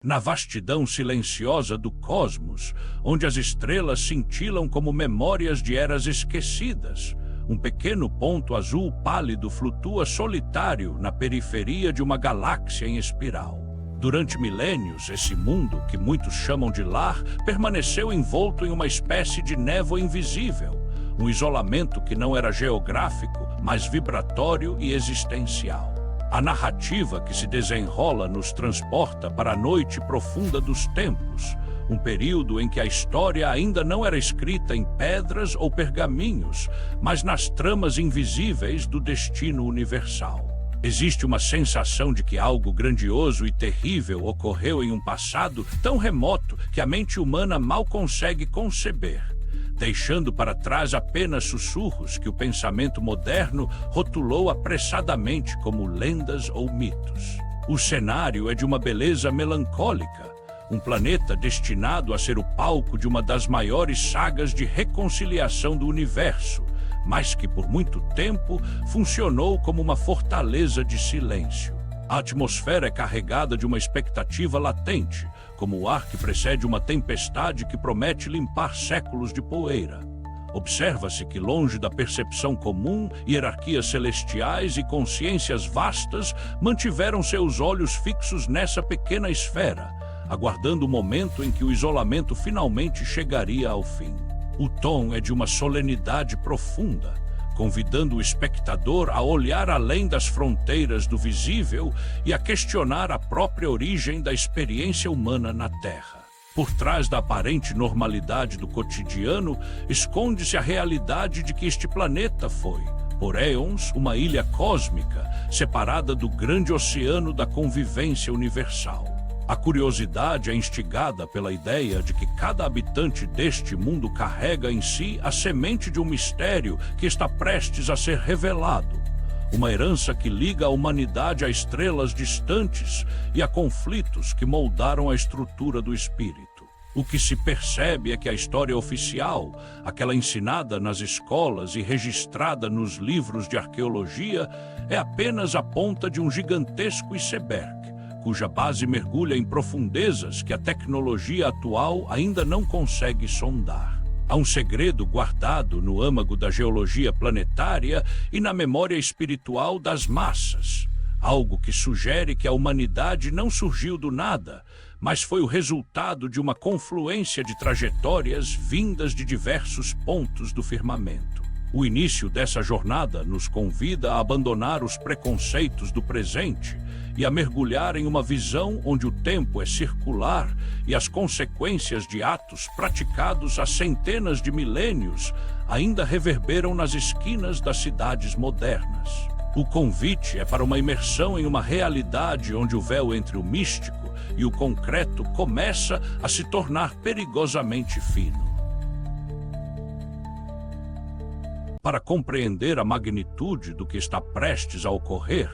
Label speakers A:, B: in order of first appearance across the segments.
A: Na vastidão silenciosa do cosmos, onde as estrelas cintilam como memórias de eras esquecidas, um pequeno ponto azul pálido flutua solitário na periferia de uma galáxia em espiral. Durante milênios, esse mundo, que muitos chamam de lar, permaneceu envolto em uma espécie de névoa invisível, um isolamento que não era geográfico, mas vibratório e existencial. A narrativa que se desenrola nos transporta para a noite profunda dos tempos, um período em que a história ainda não era escrita em pedras ou pergaminhos, mas nas tramas invisíveis do destino universal. Existe uma sensação de que algo grandioso e terrível ocorreu em um passado tão remoto que a mente humana mal consegue conceber, deixando para trás apenas sussurros que o pensamento moderno rotulou apressadamente como lendas ou mitos. O cenário é de uma beleza melancólica, um planeta destinado a ser o palco de uma das maiores sagas de reconciliação do universo, mas que por muito tempo funcionou como uma fortaleza de silêncio. A atmosfera é carregada de uma expectativa latente, como o ar que precede uma tempestade que promete limpar séculos de poeira. Observa-se que, longe da percepção comum, hierarquias celestiais e consciências vastas mantiveram seus olhos fixos nessa pequena esfera, aguardando o momento em que o isolamento finalmente chegaria ao fim. O tom é de uma solenidade profunda, convidando o espectador a olhar além das fronteiras do visível e a questionar a própria origem da experiência humana na Terra. Por trás da aparente normalidade do cotidiano, esconde-se a realidade de que este planeta foi, por éons, uma ilha cósmica, separada do grande oceano da convivência universal. A curiosidade é instigada pela ideia de que cada habitante deste mundo carrega em si a semente de um mistério que está prestes a ser revelado. Uma herança que liga a humanidade a estrelas distantes e a conflitos que moldaram a estrutura do espírito. O que se percebe é que a história oficial, aquela ensinada nas escolas e registrada nos livros de arqueologia, é apenas a ponta de um gigantesco iceberg, cuja base mergulha em profundezas que a tecnologia atual ainda não consegue sondar. Há um segredo guardado no âmago da geologia planetária e na memória espiritual das massas, algo que sugere que a humanidade não surgiu do nada, mas foi o resultado de uma confluência de trajetórias vindas de diversos pontos do firmamento. O início dessa jornada nos convida a abandonar os preconceitos do presente e a mergulhar em uma visão onde o tempo é circular e as consequências de atos praticados há centenas de milênios ainda reverberam nas esquinas das cidades modernas. O convite é para uma imersão em uma realidade onde o véu entre o místico e o concreto começa a se tornar perigosamente fino. Para compreender a magnitude do que está prestes a ocorrer,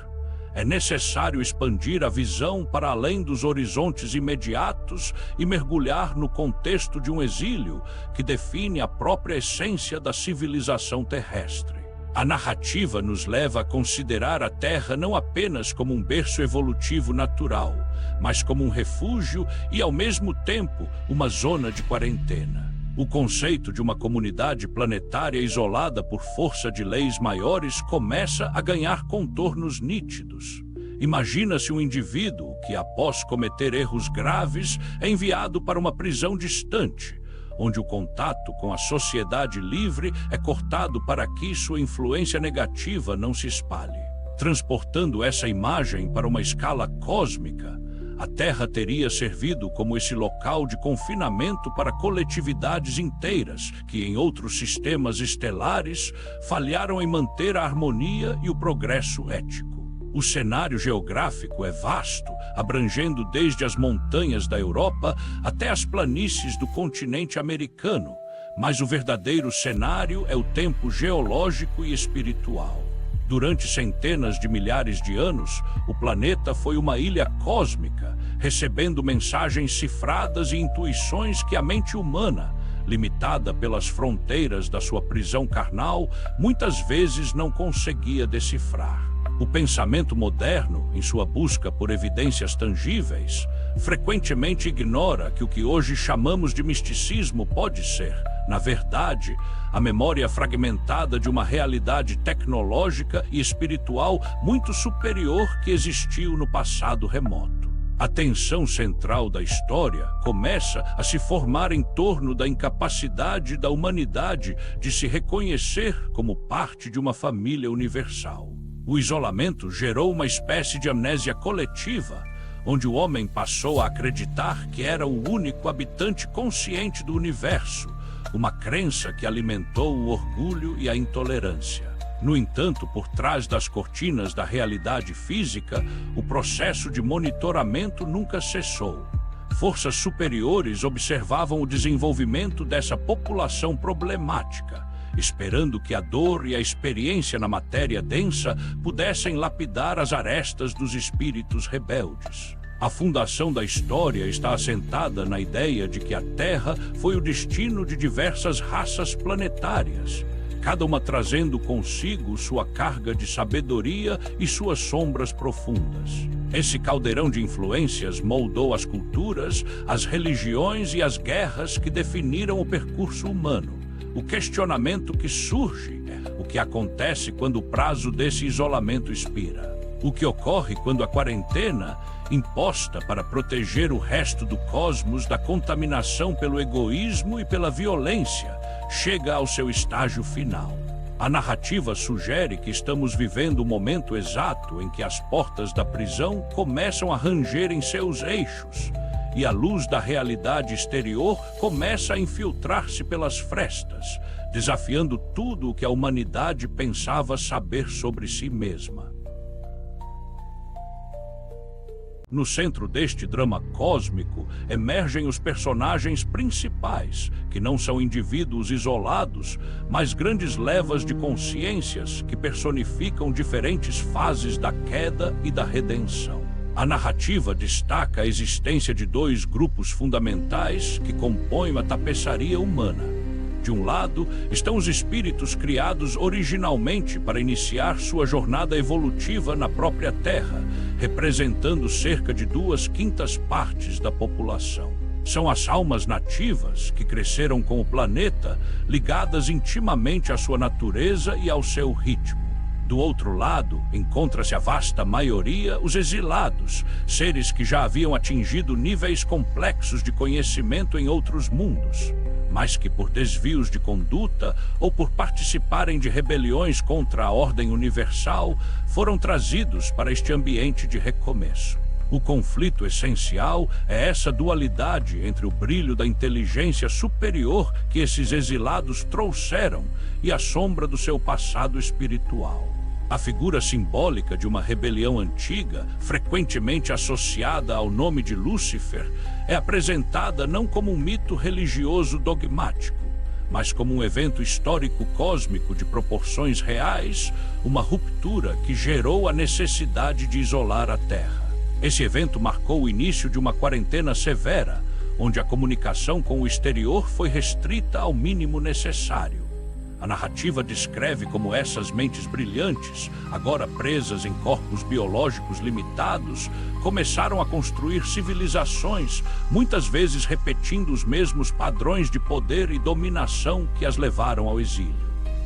A: é necessário expandir a visão para além dos horizontes imediatos e mergulhar no contexto de um exílio que define a própria essência da civilização terrestre. A narrativa nos leva a considerar a Terra não apenas como um berço evolutivo natural, mas como um refúgio e, ao mesmo tempo, uma zona de quarentena. O conceito de uma comunidade planetária isolada por força de leis maiores começa a ganhar contornos nítidos. Imagina-se um indivíduo que, após cometer erros graves, é enviado para uma prisão distante, onde o contato com a sociedade livre é cortado para que sua influência negativa não se espalhe. Transportando essa imagem para uma escala cósmica, a Terra teria servido como esse local de confinamento para coletividades inteiras que, em outros sistemas estelares, falharam em manter a harmonia e o progresso ético. O cenário geográfico é vasto, abrangendo desde as montanhas da Europa até as planícies do continente americano, mas o verdadeiro cenário é o tempo geológico e espiritual. Durante centenas de milhares de anos, o planeta foi uma ilha cósmica, recebendo mensagens cifradas e intuições que a mente humana, limitada pelas fronteiras da sua prisão carnal, muitas vezes não conseguia decifrar. O pensamento moderno, em sua busca por evidências tangíveis, frequentemente ignora que o que hoje chamamos de misticismo pode ser, na verdade, a memória fragmentada de uma realidade tecnológica e espiritual muito superior que existiu no passado remoto. A tensão central da história começa a se formar em torno da incapacidade da humanidade de se reconhecer como parte de uma família universal. O isolamento gerou uma espécie de amnésia coletiva, onde o homem passou a acreditar que era o único habitante consciente do universo, uma crença que alimentou o orgulho e a intolerância. No entanto, por trás das cortinas da realidade física, o processo de monitoramento nunca cessou. Forças superiores observavam o desenvolvimento dessa população problemática, esperando que a dor e a experiência na matéria densa pudessem lapidar as arestas dos espíritos rebeldes. A fundação da história está assentada na ideia de que a Terra foi o destino de diversas raças planetárias, cada uma trazendo consigo sua carga de sabedoria e suas sombras profundas. Esse caldeirão de influências moldou as culturas, as religiões e as guerras que definiram o percurso humano. O questionamento que surge é o que acontece quando o prazo desse isolamento expira. O que ocorre quando a quarentena, imposta para proteger o resto do cosmos da contaminação pelo egoísmo e pela violência, chega ao seu estágio final. A narrativa sugere que estamos vivendo o momento exato em que as portas da prisão começam a ranger em seus eixos e a luz da realidade exterior começa a infiltrar-se pelas frestas, desafiando tudo o que a humanidade pensava saber sobre si mesma. No centro deste drama cósmico, emergem os personagens principais, que não são indivíduos isolados, mas grandes levas de consciências que personificam diferentes fases da queda e da redenção. A narrativa destaca a existência de dois grupos fundamentais que compõem a tapeçaria humana. De um lado, estão os espíritos criados originalmente para iniciar sua jornada evolutiva na própria Terra, representando cerca de 2/5 partes da população. São as almas nativas que cresceram com o planeta, ligadas intimamente à sua natureza e ao seu ritmo. Do outro lado, encontra-se a vasta maioria, os exilados, seres que já haviam atingido níveis complexos de conhecimento em outros mundos, mas que por desvios de conduta ou por participarem de rebeliões contra a ordem universal, foram trazidos para este ambiente de recomeço. O conflito essencial é essa dualidade entre o brilho da inteligência superior que esses exilados trouxeram e a sombra do seu passado espiritual. A figura simbólica de uma rebelião antiga, frequentemente associada ao nome de Lúcifer, é apresentada não como um mito religioso dogmático, mas como um evento histórico cósmico de proporções reais, uma ruptura que gerou a necessidade de isolar a Terra. Esse evento marcou o início de uma quarentena severa, onde a comunicação com o exterior foi restrita ao mínimo necessário. A narrativa descreve como essas mentes brilhantes, agora presas em corpos biológicos limitados, começaram a construir civilizações, muitas vezes repetindo os mesmos padrões de poder e dominação que as levaram ao exílio.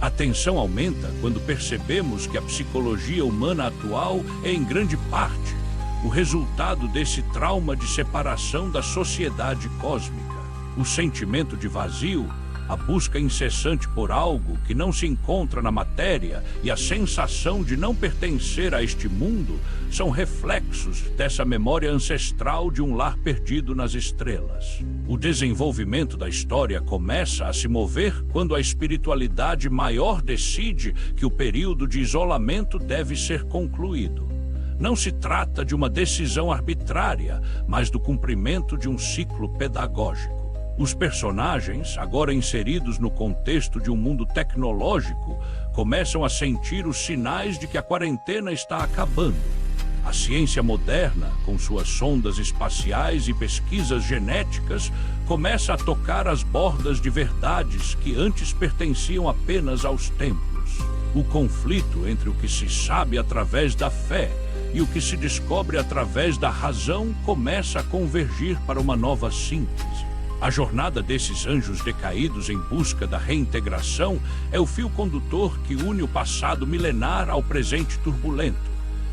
A: A tensão aumenta quando percebemos que a psicologia humana atual é, em grande parte, o resultado desse trauma de separação da sociedade cósmica. O sentimento de vazio, a busca incessante por algo que não se encontra na matéria e a sensação de não pertencer a este mundo são reflexos dessa memória ancestral de um lar perdido nas estrelas. O desenvolvimento da história começa a se mover quando a espiritualidade maior decide que o período de isolamento deve ser concluído. Não se trata de uma decisão arbitrária, mas do cumprimento de um ciclo pedagógico. Os personagens, agora inseridos no contexto de um mundo tecnológico, começam a sentir os sinais de que a quarentena está acabando. A ciência moderna, com suas sondas espaciais e pesquisas genéticas, começa a tocar as bordas de verdades que antes pertenciam apenas aos templos. O conflito entre o que se sabe através da fé e o que se descobre através da razão começa a convergir para uma nova síntese. A jornada desses anjos decaídos em busca da reintegração é o fio condutor que une o passado milenar ao presente turbulento,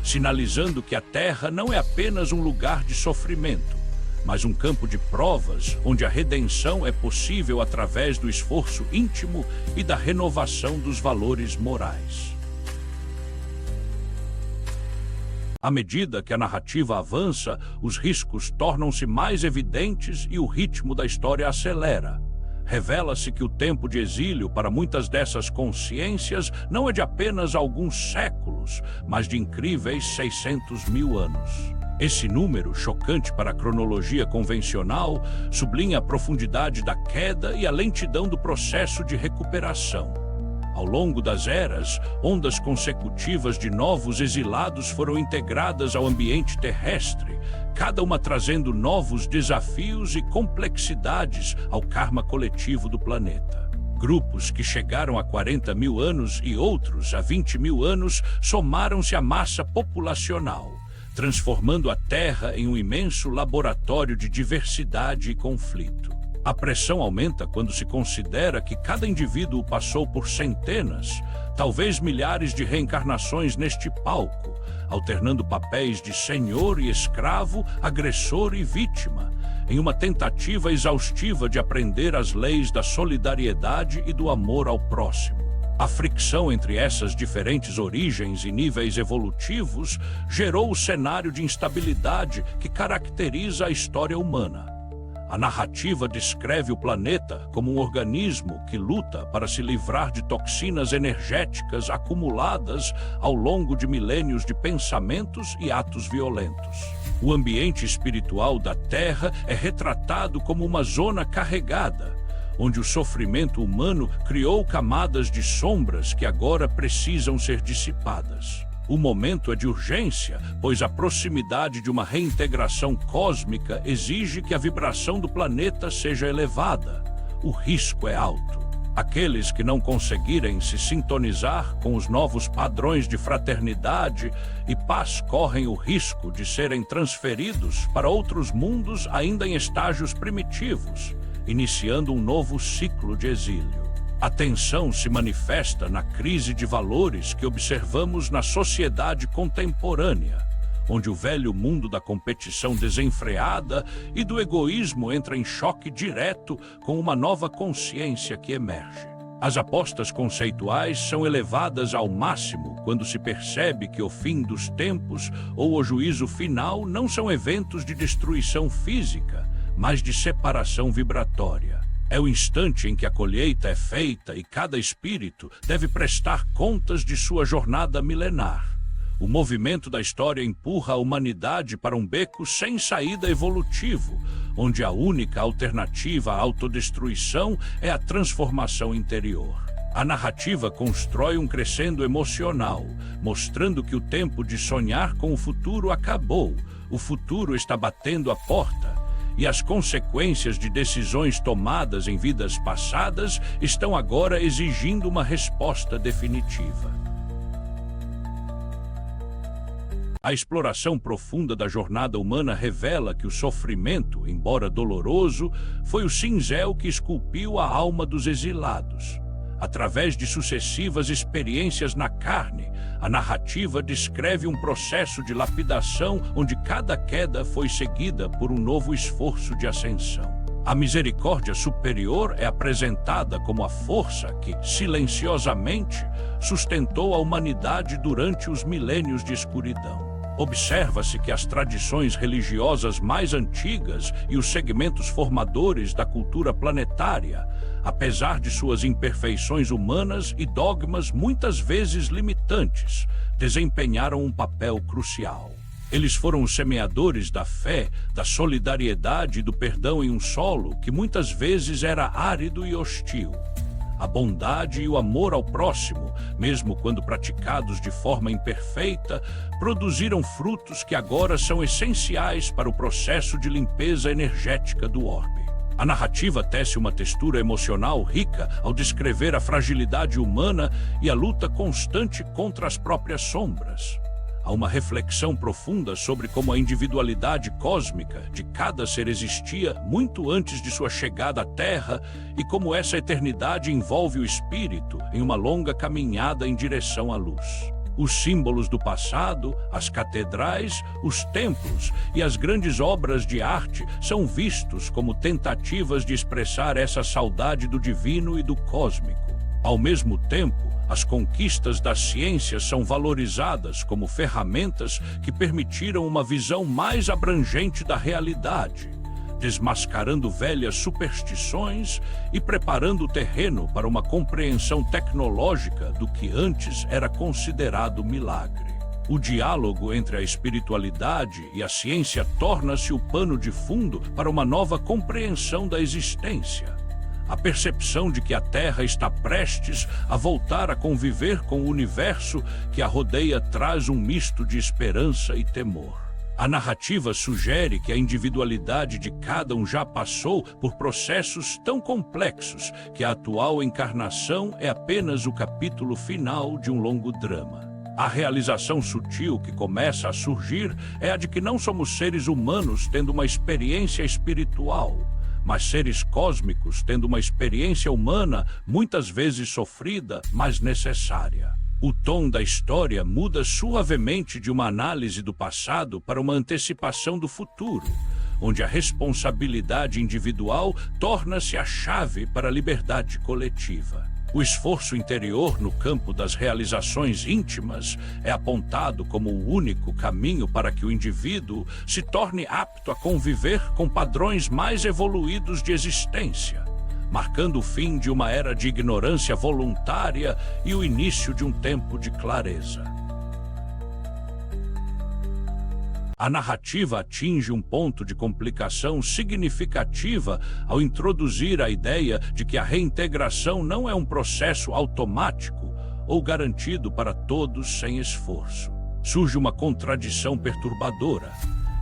A: sinalizando que a Terra não é apenas um lugar de sofrimento, mas um campo de provas onde a redenção é possível através do esforço íntimo e da renovação dos valores morais. À medida que a narrativa avança, os riscos tornam-se mais evidentes e o ritmo da história acelera. Revela-se que o tempo de exílio para muitas dessas consciências não é de apenas alguns séculos, mas de incríveis 600.000 anos. Esse número, chocante para a cronologia convencional, sublinha a profundidade da queda e a lentidão do processo de recuperação. Ao longo das eras, ondas consecutivas de novos exilados foram integradas ao ambiente terrestre, cada uma trazendo novos desafios e complexidades ao karma coletivo do planeta. Grupos que chegaram a 40.000 anos e outros a 20.000 anos somaram-se à massa populacional, transformando a Terra em um imenso laboratório de diversidade e conflito. A pressão aumenta quando se considera que cada indivíduo passou por centenas, talvez milhares de reencarnações neste palco, alternando papéis de senhor e escravo, agressor e vítima, em uma tentativa exaustiva de aprender as leis da solidariedade e do amor ao próximo. A fricção entre essas diferentes origens e níveis evolutivos gerou o cenário de instabilidade que caracteriza a história humana. A narrativa descreve o planeta como um organismo que luta para se livrar de toxinas energéticas acumuladas ao longo de milênios de pensamentos e atos violentos. O ambiente espiritual da Terra é retratado como uma zona carregada, onde o sofrimento humano criou camadas de sombras que agora precisam ser dissipadas. O momento é de urgência, pois a proximidade de uma reintegração cósmica exige que a vibração do planeta seja elevada. O risco é alto. Aqueles que não conseguirem se sintonizar com os novos padrões de fraternidade e paz correm o risco de serem transferidos para outros mundos ainda em estágios primitivos, iniciando um novo ciclo de exílio. A tensão se manifesta na crise de valores que observamos na sociedade contemporânea, onde o velho mundo da competição desenfreada e do egoísmo entra em choque direto com uma nova consciência que emerge. As apostas conceituais são elevadas ao máximo quando se percebe que o fim dos tempos ou o juízo final não são eventos de destruição física, mas de separação vibratória. É o instante em que a colheita é feita e cada espírito deve prestar contas de sua jornada milenar. O movimento da história empurra a humanidade para um beco sem saída evolutivo, onde a única alternativa à autodestruição é a transformação interior. A narrativa constrói um crescendo emocional, mostrando que o tempo de sonhar com o futuro acabou, o futuro está batendo a porta, e as consequências de decisões tomadas em vidas passadas estão agora exigindo uma resposta definitiva. A exploração profunda da jornada humana revela que o sofrimento, embora doloroso, foi o cinzel que esculpiu a alma dos exilados. Através de sucessivas experiências na carne, a narrativa descreve um processo de lapidação onde cada queda foi seguida por um novo esforço de ascensão. A misericórdia superior é apresentada como a força que, silenciosamente, sustentou a humanidade durante os milênios de escuridão. Observa-se que as tradições religiosas mais antigas e os segmentos formadores da cultura planetária, apesar de suas imperfeições humanas e dogmas muitas vezes limitantes, desempenharam um papel crucial. Eles foram os semeadores da fé, da solidariedade e do perdão em um solo que muitas vezes era árido e hostil. A bondade e o amor ao próximo, mesmo quando praticados de forma imperfeita, produziram frutos que agora são essenciais para o processo de limpeza energética do orbe. A narrativa tece uma textura emocional rica ao descrever a fragilidade humana e a luta constante contra as próprias sombras. a uma reflexão profunda sobre como a individualidade cósmica de cada ser existia muito antes de sua chegada à Terra e como essa eternidade envolve o espírito em uma longa caminhada em direção à luz. Os símbolos do passado, as catedrais, os templos e as grandes obras de arte são vistos como tentativas de expressar essa saudade do divino e do cósmico. Ao mesmo tempo, as conquistas da ciência são valorizadas como ferramentas que permitiram uma visão mais abrangente da realidade, desmascarando velhas superstições e preparando o terreno para uma compreensão tecnológica do que antes era considerado milagre. O diálogo entre a espiritualidade e a ciência torna-se o pano de fundo para uma nova compreensão da existência. A percepção de que a Terra está prestes a voltar a conviver com o universo que a rodeia traz um misto de esperança e temor. A narrativa sugere que a individualidade de cada um já passou por processos tão complexos que a atual encarnação é apenas o capítulo final de um longo drama. A realização sutil que começa a surgir é a de que não somos seres humanos tendo uma experiência espiritual, mas seres cósmicos tendo uma experiência humana muitas vezes sofrida, mas necessária. O tom da história muda suavemente de uma análise do passado para uma antecipação do futuro, onde a responsabilidade individual torna-se a chave para a liberdade coletiva. O esforço interior no campo das realizações íntimas é apontado como o único caminho para que o indivíduo se torne apto a conviver com padrões mais evoluídos de existência, marcando o fim de uma era de ignorância voluntária e o início de um tempo de clareza. A narrativa atinge um ponto de complicação significativa ao introduzir a ideia de que a reintegração não é um processo automático ou garantido para todos sem esforço. Surge uma contradição perturbadora.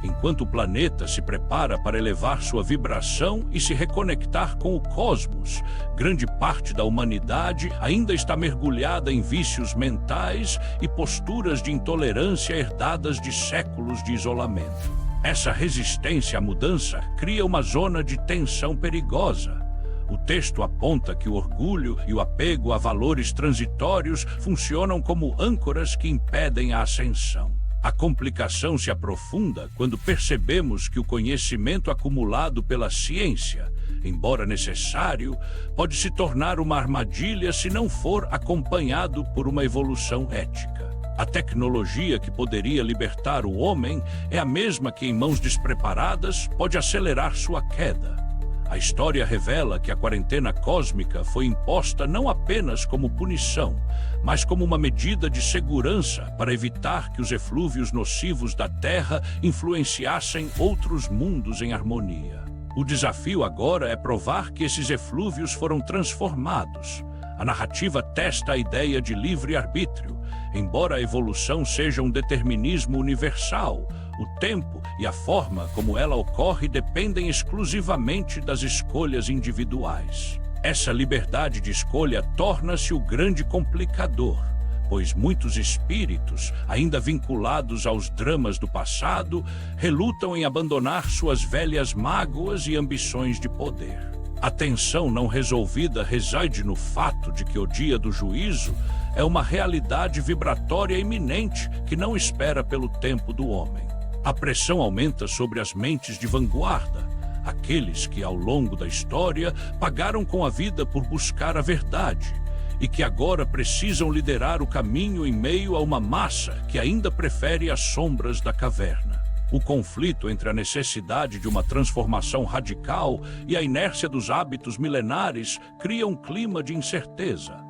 A: Enquanto o planeta se prepara para elevar sua vibração e se reconectar com o cosmos, grande parte da humanidade ainda está mergulhada em vícios mentais e posturas de intolerância herdadas de séculos de isolamento. Essa resistência à mudança cria uma zona de tensão perigosa. O texto aponta que o orgulho e o apego a valores transitórios funcionam como âncoras que impedem a ascensão. A complicação se aprofunda quando percebemos que o conhecimento acumulado pela ciência, embora necessário, pode se tornar uma armadilha se não for acompanhado por uma evolução ética. A tecnologia que poderia libertar o homem é a mesma que, em mãos despreparadas, pode acelerar sua queda. A história revela que a quarentena cósmica foi imposta não apenas como punição, mas como uma medida de segurança para evitar que os eflúvios nocivos da Terra influenciassem outros mundos em harmonia. O desafio agora é provar que esses eflúvios foram transformados. A narrativa testa a ideia de livre-arbítrio, embora a evolução seja um determinismo universal. O tempo e a forma como ela ocorre dependem exclusivamente das escolhas individuais. Essa liberdade de escolha torna-se o grande complicador, pois muitos espíritos, ainda vinculados aos dramas do passado, relutam em abandonar suas velhas mágoas e ambições de poder. A tensão não resolvida reside no fato de que o dia do juízo é uma realidade vibratória iminente que não espera pelo tempo do homem. A pressão aumenta sobre as mentes de vanguarda, aqueles que, ao longo da história, pagaram com a vida por buscar a verdade e que agora precisam liderar o caminho em meio a uma massa que ainda prefere as sombras da caverna. O conflito entre a necessidade de uma transformação radical e a inércia dos hábitos milenares cria um clima de incerteza.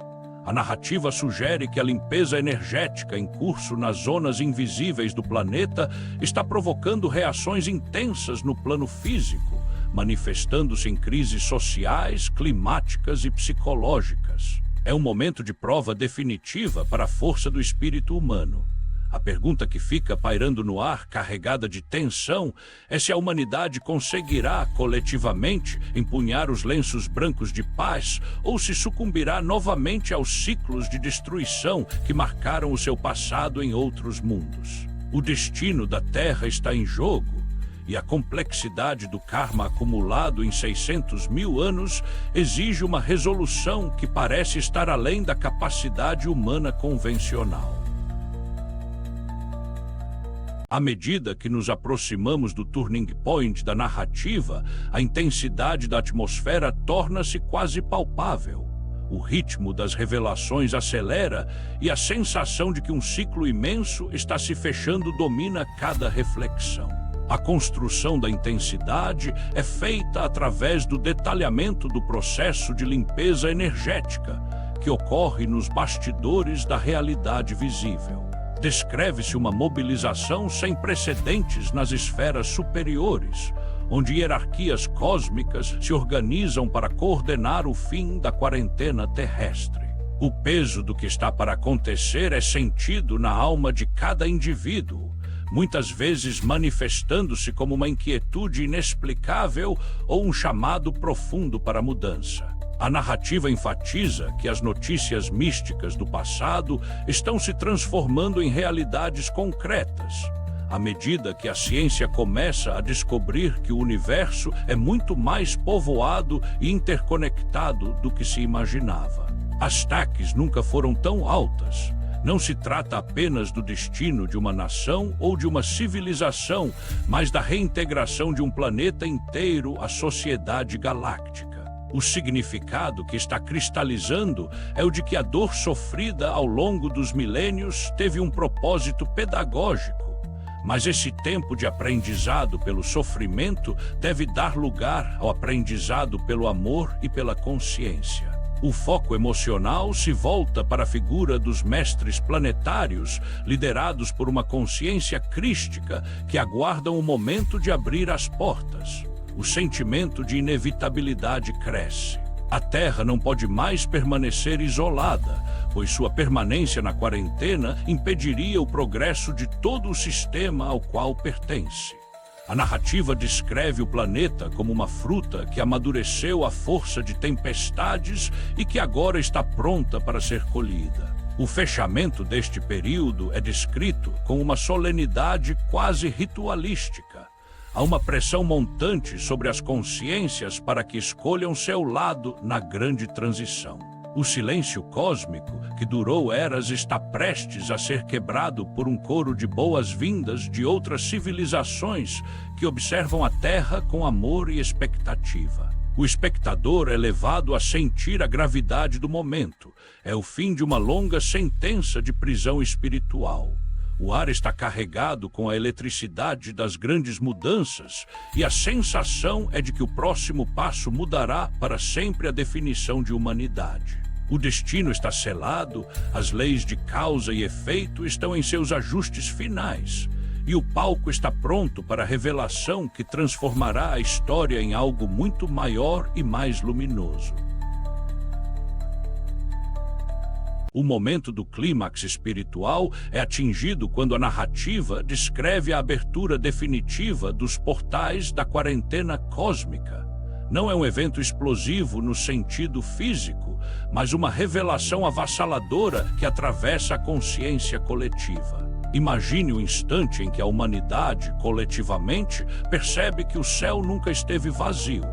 A: A narrativa sugere que a limpeza energética em curso nas zonas invisíveis do planeta está provocando reações intensas no plano físico, manifestando-se em crises sociais, climáticas e psicológicas. É um momento de prova definitiva para a força do espírito humano. A pergunta que fica pairando no ar, carregada de tensão, é se a humanidade conseguirá, coletivamente, empunhar os lenços brancos de paz ou se sucumbirá novamente aos ciclos de destruição que marcaram o seu passado em outros mundos. O destino da Terra está em jogo, e a complexidade do karma acumulado em 600 mil anos exige uma resolução que parece estar além da capacidade humana convencional. À medida que nos aproximamos do turning point da narrativa, a intensidade da atmosfera torna-se quase palpável. O ritmo das revelações acelera e a sensação de que um ciclo imenso está se fechando domina cada reflexão. A construção da intensidade é feita através do detalhamento do processo de limpeza energética, que ocorre nos bastidores da realidade visível. Descreve-se uma mobilização sem precedentes nas esferas superiores, onde hierarquias cósmicas se organizam para coordenar o fim da quarentena terrestre. O peso do que está para acontecer é sentido na alma de cada indivíduo, muitas vezes manifestando-se como uma inquietude inexplicável ou um chamado profundo para a mudança. A narrativa enfatiza que as notícias místicas do passado estão se transformando em realidades concretas, à medida que a ciência começa a descobrir que o universo é muito mais povoado e interconectado do que se imaginava. As taxas nunca foram tão altas. Não se trata apenas do destino de uma nação ou de uma civilização, mas da reintegração de um planeta inteiro à sociedade galáctica. O significado que está cristalizando é o de que a dor sofrida ao longo dos milênios teve um propósito pedagógico, mas esse tempo de aprendizado pelo sofrimento deve dar lugar ao aprendizado pelo amor e pela consciência. O foco emocional se volta para a figura dos mestres planetários, liderados por uma consciência crística que aguardam o momento de abrir as portas. O sentimento de inevitabilidade cresce. A Terra não pode mais permanecer isolada, pois sua permanência na quarentena impediria o progresso de todo o sistema ao qual pertence. A narrativa descreve o planeta como uma fruta que amadureceu à força de tempestades e que agora está pronta para ser colhida. O fechamento deste período é descrito com uma solenidade quase ritualística. Há uma pressão montante sobre as consciências para que escolham seu lado na grande transição. O silêncio cósmico, que durou eras, está prestes a ser quebrado por um coro de boas-vindas de outras civilizações que observam a Terra com amor e expectativa. O espectador é levado a sentir a gravidade do momento. É o fim de uma longa sentença de prisão espiritual. O ar está carregado com a eletricidade das grandes mudanças e a sensação é de que o próximo passo mudará para sempre a definição de humanidade. O destino está selado, as leis de causa e efeito estão em seus ajustes finais, e o palco está pronto para a revelação que transformará a história em algo muito maior e mais luminoso. O momento do clímax espiritual é atingido quando a narrativa descreve a abertura definitiva dos portais da quarentena cósmica. Não é um evento explosivo no sentido físico, mas uma revelação avassaladora que atravessa a consciência coletiva. Imagine o instante em que a humanidade, coletivamente, percebe que o céu nunca esteve vazio.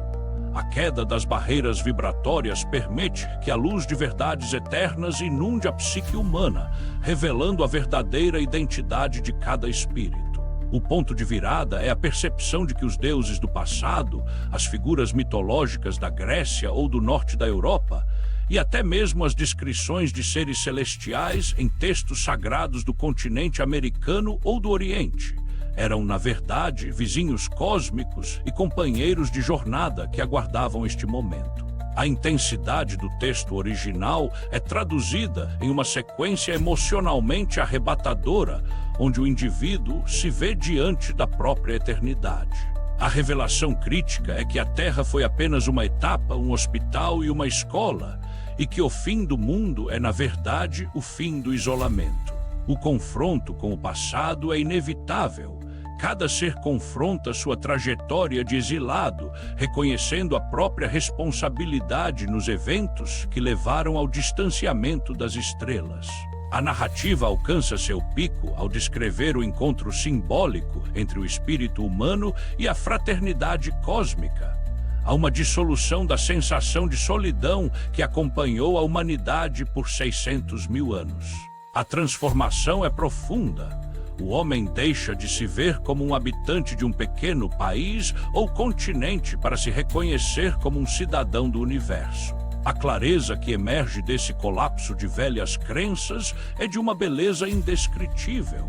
A: A queda das barreiras vibratórias permite que a luz de verdades eternas inunde a psique humana, revelando a verdadeira identidade de cada espírito. O ponto de virada é a percepção de que os deuses do passado, as figuras mitológicas da Grécia ou do norte da Europa, e até mesmo as descrições de seres celestiais em textos sagrados do continente americano ou do Oriente, eram, na verdade, vizinhos cósmicos e companheiros de jornada que aguardavam este momento. A intensidade do texto original é traduzida em uma sequência emocionalmente arrebatadora, onde o indivíduo se vê diante da própria eternidade. A revelação crítica é que a Terra foi apenas uma etapa, um hospital e uma escola, e que o fim do mundo é, na verdade, o fim do isolamento. O confronto com o passado é inevitável. Cada ser confronta sua trajetória de exilado, reconhecendo a própria responsabilidade nos eventos que levaram ao distanciamento das estrelas. A narrativa alcança seu pico ao descrever o encontro simbólico entre o espírito humano e a fraternidade cósmica. Há uma dissolução da sensação de solidão que acompanhou a humanidade por 600 mil anos. A transformação é profunda. O homem deixa de se ver como um habitante de um pequeno país ou continente para se reconhecer como um cidadão do universo. A clareza que emerge desse colapso de velhas crenças é de uma beleza indescritível.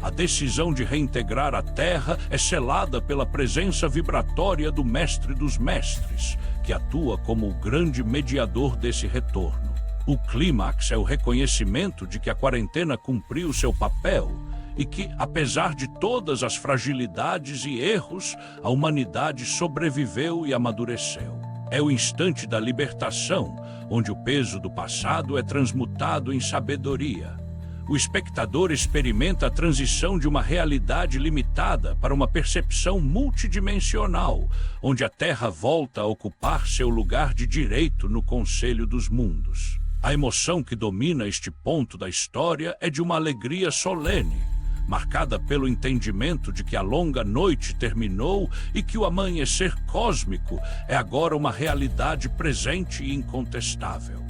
A: A decisão de reintegrar a Terra é selada pela presença vibratória do Mestre dos Mestres, que atua como o grande mediador desse retorno. O clímax é o reconhecimento de que a quarentena cumpriu seu papel e que, apesar de todas as fragilidades e erros, a humanidade sobreviveu e amadureceu. É o instante da libertação, onde o peso do passado é transmutado em sabedoria. O espectador experimenta a transição de uma realidade limitada para uma percepção multidimensional, onde a Terra volta a ocupar seu lugar de direito no Conselho dos Mundos. A emoção que domina este ponto da história é de uma alegria solene, marcada pelo entendimento de que a longa noite terminou e que o amanhecer cósmico é agora uma realidade presente e incontestável.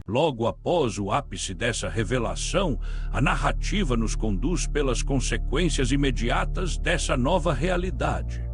A: Logo após o ápice dessa revelação, a narrativa nos conduz pelas consequências imediatas dessa nova realidade.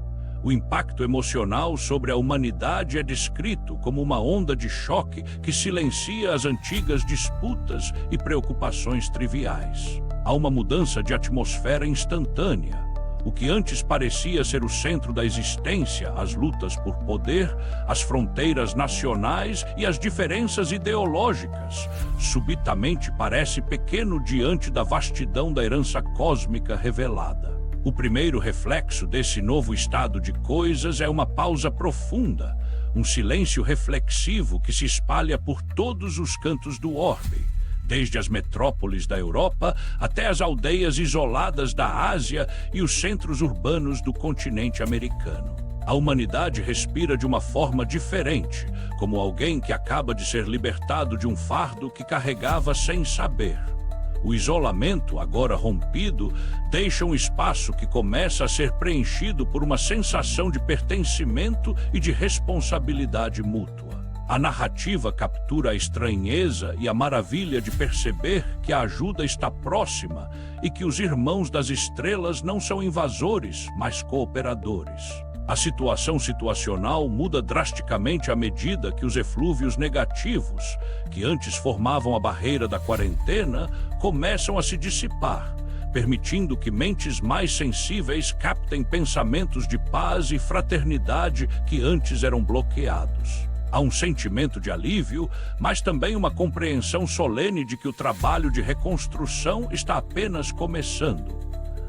A: O impacto emocional sobre a humanidade é descrito como uma onda de choque que silencia as antigas disputas e preocupações triviais. Há uma mudança de atmosfera instantânea. O que antes parecia ser o centro da existência, as lutas por poder, as fronteiras nacionais e as diferenças ideológicas, subitamente parece pequeno diante da vastidão da herança cósmica revelada. O primeiro reflexo desse novo estado de coisas é uma pausa profunda, um silêncio reflexivo que se espalha por todos os cantos do orbe, desde as metrópoles da Europa até as aldeias isoladas da Ásia e os centros urbanos do continente americano. A humanidade respira de uma forma diferente, como alguém que acaba de ser libertado de um fardo que carregava sem saber. O isolamento, agora rompido, deixa um espaço que começa a ser preenchido por uma sensação de pertencimento e de responsabilidade mútua. A narrativa captura a estranheza e a maravilha de perceber que a ajuda está próxima e que os irmãos das estrelas não são invasores, mas cooperadores. A situação situacional muda drasticamente à medida que os eflúvios negativos, que antes formavam a barreira da quarentena, começam a se dissipar, permitindo que mentes mais sensíveis captem pensamentos de paz e fraternidade que antes eram bloqueados. Há um sentimento de alívio, mas também uma compreensão solene de que o trabalho de reconstrução está apenas começando.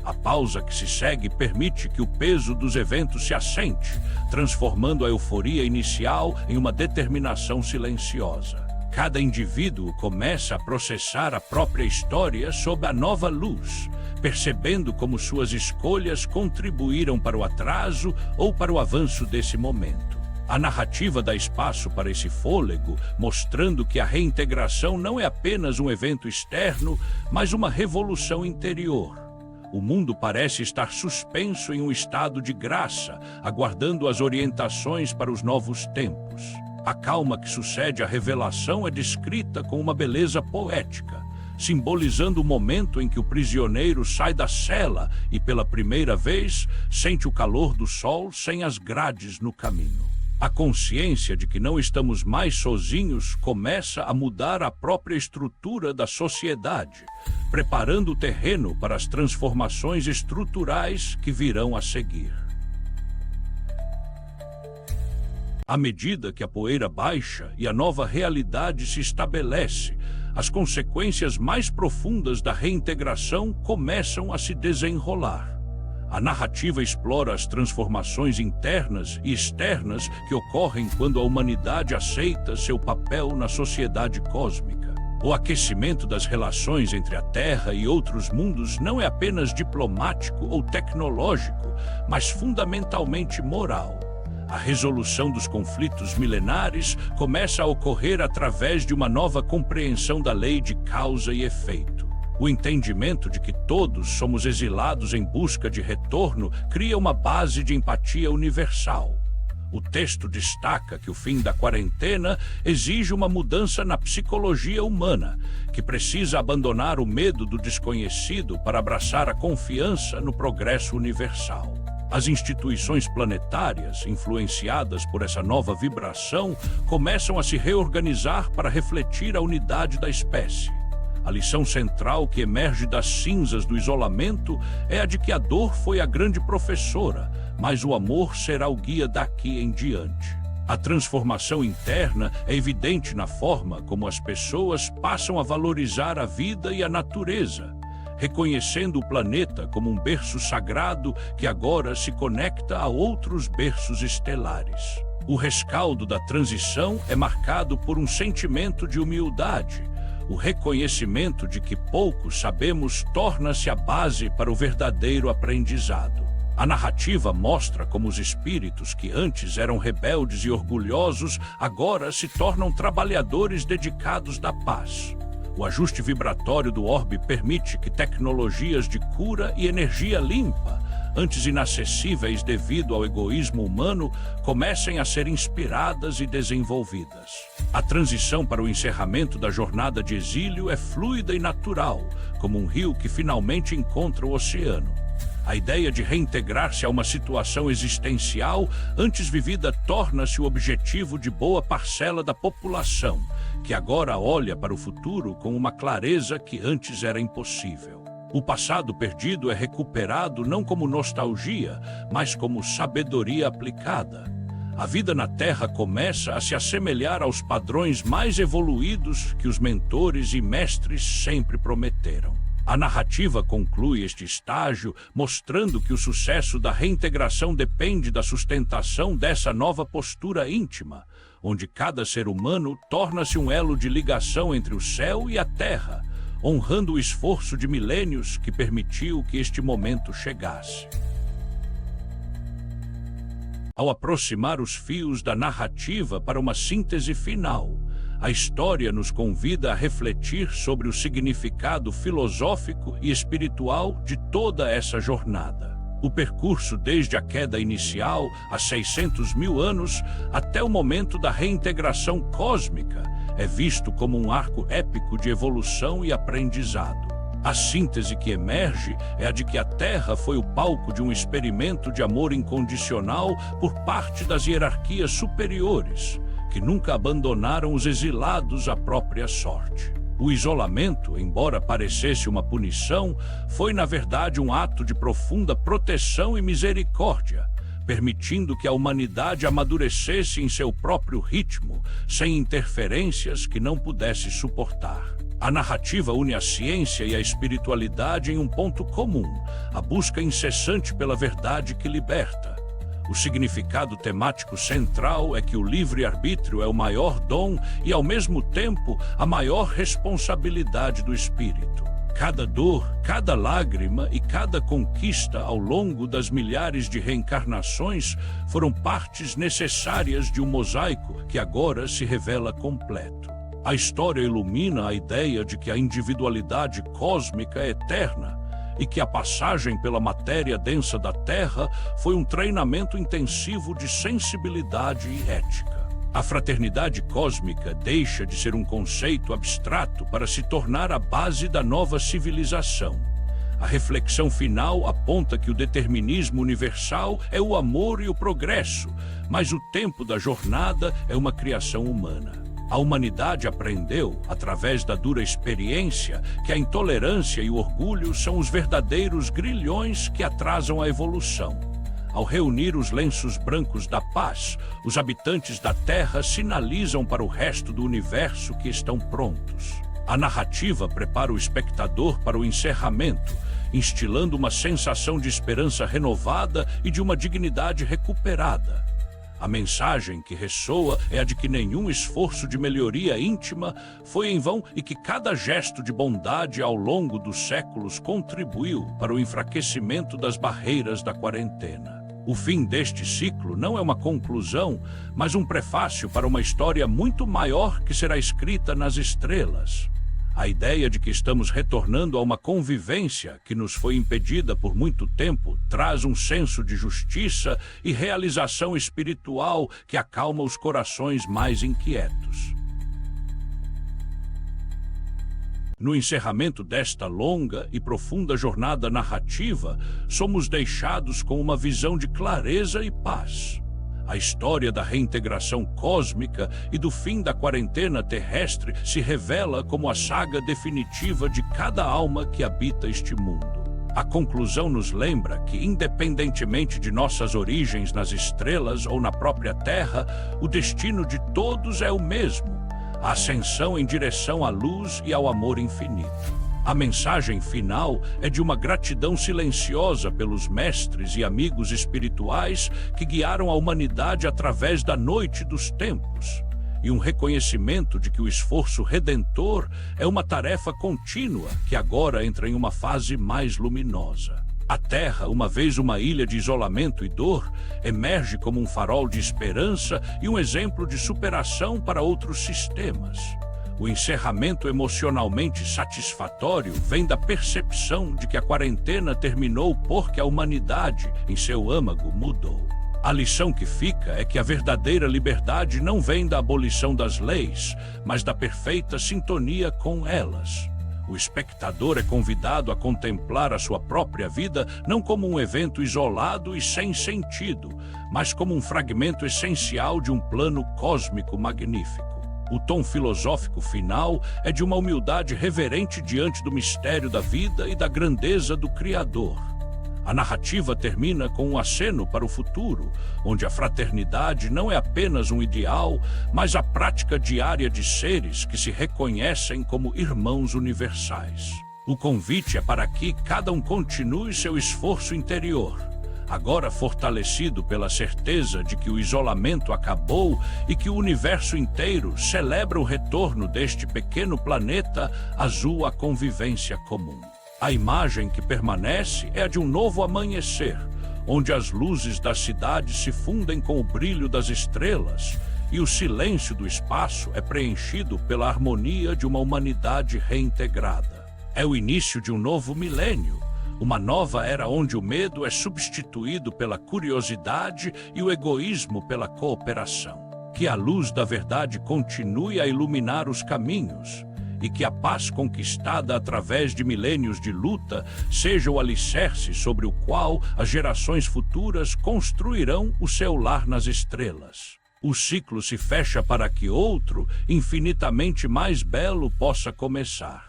A: A pausa que se segue permite que o peso dos eventos se assente, transformando a euforia inicial em uma determinação silenciosa. Cada indivíduo começa a processar a própria história sob a nova luz, percebendo como suas escolhas contribuíram para o atraso ou para o avanço desse momento. A narrativa dá espaço para esse fôlego, mostrando que a reintegração não é apenas um evento externo, mas uma revolução interior. O mundo parece estar suspenso em um estado de graça, aguardando as orientações para os novos tempos. A calma que sucede à revelação é descrita com uma beleza poética, simbolizando o momento em que o prisioneiro sai da cela e, pela primeira vez, sente o calor do sol sem as grades no caminho. A consciência de que não estamos mais sozinhos começa a mudar a própria estrutura da sociedade, preparando o terreno para as transformações estruturais que virão a seguir. À medida que a poeira baixa e a nova realidade se estabelece, as consequências mais profundas da reintegração começam a se desenrolar. A narrativa explora as transformações internas e externas que ocorrem quando a humanidade aceita seu papel na sociedade cósmica. O aquecimento das relações entre a Terra e outros mundos não é apenas diplomático ou tecnológico, mas fundamentalmente moral. A resolução dos conflitos milenares começa a ocorrer através de uma nova compreensão da lei de causa e efeito. O entendimento de que todos somos exilados em busca de retorno cria uma base de empatia universal. O texto destaca que o fim da quarentena exige uma mudança na psicologia humana, que precisa abandonar o medo do desconhecido para abraçar a confiança no progresso universal. As instituições planetárias, influenciadas por essa nova vibração, começam a se reorganizar para refletir a unidade da espécie. A lição central que emerge das cinzas do isolamento é a de que a dor foi a grande professora, mas o amor será o guia daqui em diante. A transformação interna é evidente na forma como as pessoas passam a valorizar a vida e a natureza, reconhecendo o planeta como um berço sagrado que agora se conecta a outros berços estelares. O rescaldo da transição é marcado por um sentimento de humildade. O reconhecimento de que pouco sabemos torna-se a base para o verdadeiro aprendizado. A narrativa mostra como os espíritos que antes eram rebeldes e orgulhosos agora se tornam trabalhadores dedicados da paz. O ajuste vibratório do orbe permite que tecnologias de cura e energia limpa, antes inacessíveis devido ao egoísmo humano, comecem a ser inspiradas e desenvolvidas. A transição para o encerramento da jornada de exílio é fluida e natural, como um rio que finalmente encontra o oceano. A ideia de reintegrar-se a uma situação existencial antes vivida torna-se o objetivo de boa parcela da população, que agora olha para o futuro com uma clareza que antes era impossível. O passado perdido é recuperado não como nostalgia, mas como sabedoria aplicada. A vida na Terra começa a se assemelhar aos padrões mais evoluídos que os mentores e mestres sempre prometeram. A narrativa conclui este estágio, mostrando que o sucesso da reintegração depende da sustentação dessa nova postura íntima, onde cada ser humano torna-se um elo de ligação entre o céu e a terra, honrando o esforço de milênios que permitiu que este momento chegasse. Ao aproximar os fios da narrativa para uma síntese final, a história nos convida a refletir sobre o significado filosófico e espiritual de toda essa jornada. O percurso desde a queda inicial, há 600 mil anos, até o momento da reintegração cósmica, é visto como um arco épico de evolução e aprendizado. A síntese que emerge é a de que a Terra foi o palco de um experimento de amor incondicional por parte das hierarquias superiores, que nunca abandonaram os exilados à própria sorte. O isolamento, embora parecesse uma punição, foi na verdade um ato de profunda proteção e misericórdia, permitindo que a humanidade amadurecesse em seu próprio ritmo, sem interferências que não pudesse suportar. A narrativa une a ciência e a espiritualidade em um ponto comum, a busca incessante pela verdade que liberta. O significado temático central é que o livre-arbítrio é o maior dom e, ao mesmo tempo, a maior responsabilidade do espírito. Cada dor, cada lágrima e cada conquista ao longo das milhares de reencarnações foram partes necessárias de um mosaico que agora se revela completo. A história ilumina a ideia de que a individualidade cósmica é eterna e que a passagem pela matéria densa da Terra foi um treinamento intensivo de sensibilidade e ética. A fraternidade cósmica deixa de ser um conceito abstrato para se tornar a base da nova civilização. A reflexão final aponta que o determinismo universal é o amor e o progresso, mas o tempo da jornada é uma criação humana. A humanidade aprendeu, através da dura experiência, que a intolerância e o orgulho são os verdadeiros grilhões que atrasam a evolução. Ao reunir os lenços brancos da paz, os habitantes da Terra sinalizam para o resto do universo que estão prontos. A narrativa prepara o espectador para o encerramento, instilando uma sensação de esperança renovada e de uma dignidade recuperada. A mensagem que ressoa é a de que nenhum esforço de melhoria íntima foi em vão e que cada gesto de bondade ao longo dos séculos contribuiu para o enfraquecimento das barreiras da quarentena. O fim deste ciclo não é uma conclusão, mas um prefácio para uma história muito maior que será escrita nas estrelas. A ideia de que estamos retornando a uma convivência que nos foi impedida por muito tempo traz um senso de justiça e realização espiritual que acalma os corações mais inquietos. No encerramento desta longa e profunda jornada narrativa, somos deixados com uma visão de clareza e paz. A história da reintegração cósmica e do fim da quarentena terrestre se revela como a saga definitiva de cada alma que habita este mundo. A conclusão nos lembra que, independentemente de nossas origens nas estrelas ou na própria Terra, o destino de todos é o mesmo: a ascensão em direção à luz e ao amor infinito. A mensagem final é de uma gratidão silenciosa pelos mestres e amigos espirituais que guiaram a humanidade através da noite dos tempos, e um reconhecimento de que o esforço redentor é uma tarefa contínua que agora entra em uma fase mais luminosa. A Terra, uma vez uma ilha de isolamento e dor, emerge como um farol de esperança e um exemplo de superação para outros sistemas. O encerramento emocionalmente satisfatório vem da percepção de que a quarentena terminou porque a humanidade, em seu âmago, mudou. A lição que fica é que a verdadeira liberdade não vem da abolição das leis, mas da perfeita sintonia com elas. O espectador é convidado a contemplar a sua própria vida não como um evento isolado e sem sentido, mas como um fragmento essencial de um plano cósmico magnífico. O tom filosófico final é de uma humildade reverente diante do mistério da vida e da grandeza do Criador. A narrativa termina com um aceno para o futuro, onde a fraternidade não é apenas um ideal, mas a prática diária de seres que se reconhecem como irmãos universais. O convite é para que cada um continue seu esforço interior, agora fortalecido pela certeza de que o isolamento acabou e que o universo inteiro celebra o retorno deste pequeno planeta azul à convivência comum. A imagem que permanece é a de um novo amanhecer, onde as luzes da cidade se fundem com o brilho das estrelas e o silêncio do espaço é preenchido pela harmonia de uma humanidade reintegrada. É o início de um novo milênio, uma nova era onde o medo é substituído pela curiosidade e o egoísmo pela cooperação. Que a luz da verdade continue a iluminar os caminhos e que a paz conquistada através de milênios de luta seja o alicerce sobre o qual as gerações futuras construirão o seu lar nas estrelas. O ciclo se fecha para que outro, infinitamente mais belo, possa começar.